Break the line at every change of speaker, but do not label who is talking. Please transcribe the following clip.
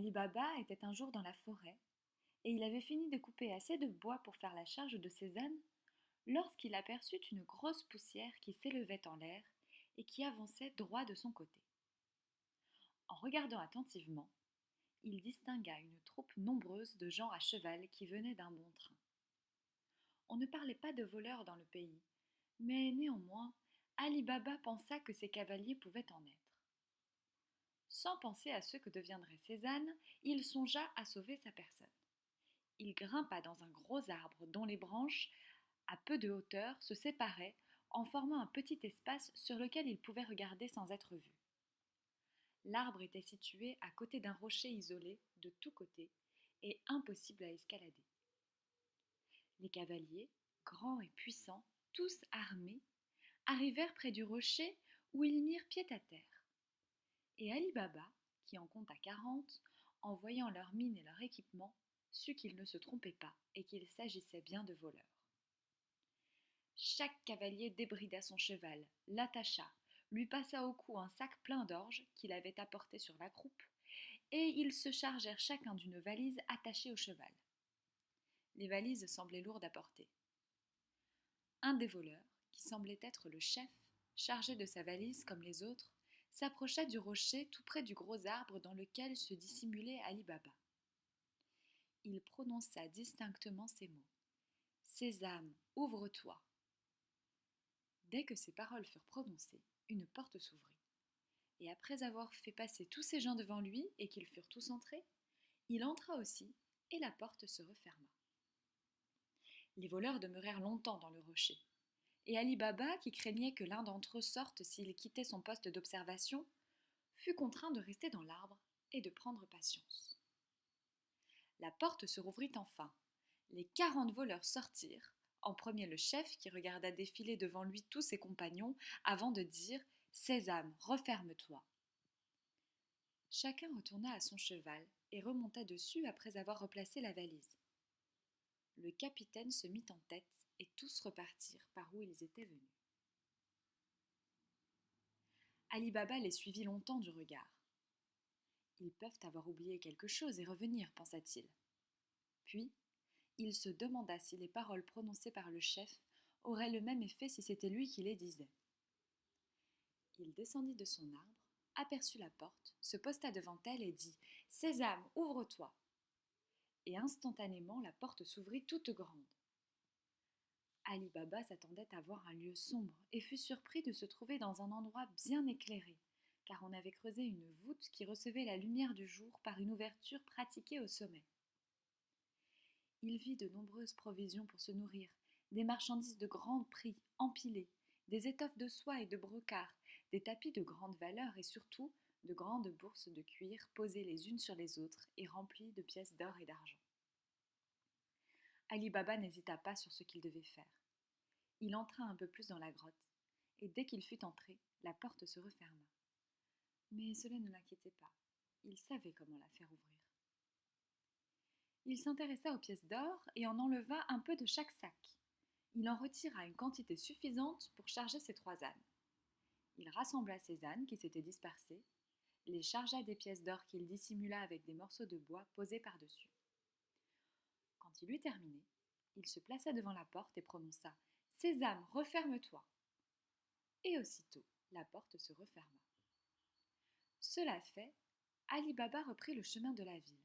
Ali Baba était un jour dans la forêt et il avait fini de couper assez de bois pour faire la charge de ses ânes lorsqu'il aperçut une grosse poussière qui s'élevait en l'air et qui avançait droit de son côté. En regardant attentivement, il distingua une troupe nombreuse de gens à cheval qui venaient d'un bon train. On ne parlait pas de voleurs dans le pays, mais néanmoins, Ali Baba pensa que ces cavaliers pouvaient en être. Sans penser à ce que deviendraient ses ânes, il songea à sauver sa personne. Il grimpa dans un gros arbre dont les branches, à peu de hauteur, se séparaient en formant un petit espace sur lequel il pouvait regarder sans être vu. L'arbre était situé à côté d'un rocher isolé de tous côtés et impossible à escalader. Les cavaliers, grands et puissants, tous armés, arrivèrent près du rocher où ils mirent pied à terre. Et Ali Baba, qui en compta 40, en voyant leur mine et leur équipement, sut qu'ils ne se trompaient pas et qu'il s'agissait bien de voleurs. Chaque cavalier débrida son cheval, l'attacha, lui passa au cou un sac plein d'orge qu'il avait apporté sur la croupe, et ils se chargèrent chacun d'une valise attachée au cheval. Les valises semblaient lourdes à porter. Un des voleurs, qui semblait être le chef, chargé de sa valise comme les autres, s'approcha du rocher tout près du gros arbre dans lequel se dissimulait Ali Baba. Il prononça distinctement ces mots. « Sésame, ouvre-toi !» Dès que ces paroles furent prononcées, une porte s'ouvrit. Et après avoir fait passer tous ces gens devant lui et qu'ils furent tous entrés, il entra aussi et la porte se referma. Les voleurs demeurèrent longtemps dans le rocher. Et Ali Baba, qui craignait que l'un d'entre eux sorte s'il quittait son poste d'observation, fut contraint de rester dans l'arbre et de prendre patience. La porte se rouvrit enfin. Les 40 voleurs sortirent, en premier le chef qui regarda défiler devant lui tous ses compagnons avant de dire « Sésame, referme-toi !» Chacun retourna à son cheval et remonta dessus après avoir replacé la valise. Le capitaine se mit en tête et tous repartirent par où ils étaient venus. Ali Baba les suivit longtemps du regard. Ils peuvent avoir oublié quelque chose et revenir, pensa-t-il. Puis, il se demanda si les paroles prononcées par le chef auraient le même effet si c'était lui qui les disait. Il descendit de son arbre, aperçut la porte, se posta devant elle et dit « Sésame, ouvre-toi !» Et instantanément la porte s'ouvrit toute grande. Ali Baba s'attendait à voir un lieu sombre et fut surpris de se trouver dans un endroit bien éclairé, car on avait creusé une voûte qui recevait la lumière du jour par une ouverture pratiquée au sommet. Il vit de nombreuses provisions pour se nourrir, des marchandises de grand prix empilées, des étoffes de soie et de brocart, des tapis de grande valeur et surtout de grandes bourses de cuir posées les unes sur les autres et remplies de pièces d'or et d'argent. Ali Baba n'hésita pas sur ce qu'il devait faire. Il entra un peu plus dans la grotte, et dès qu'il fut entré, la porte se referma. Mais cela ne l'inquiétait pas. Il savait comment la faire ouvrir. Il s'intéressa aux pièces d'or et en enleva un peu de chaque sac. Il en retira une quantité suffisante pour charger ses 3 ânes. Il rassembla ses ânes qui s'étaient dispersés, les chargea des pièces d'or qu'il dissimula avec des morceaux de bois posés par-dessus. Quand il eut terminé, il se plaça devant la porte et prononça « Sésame, referme-toi !» Et aussitôt, la porte se referma. Cela fait, Ali Baba reprit le chemin de la ville.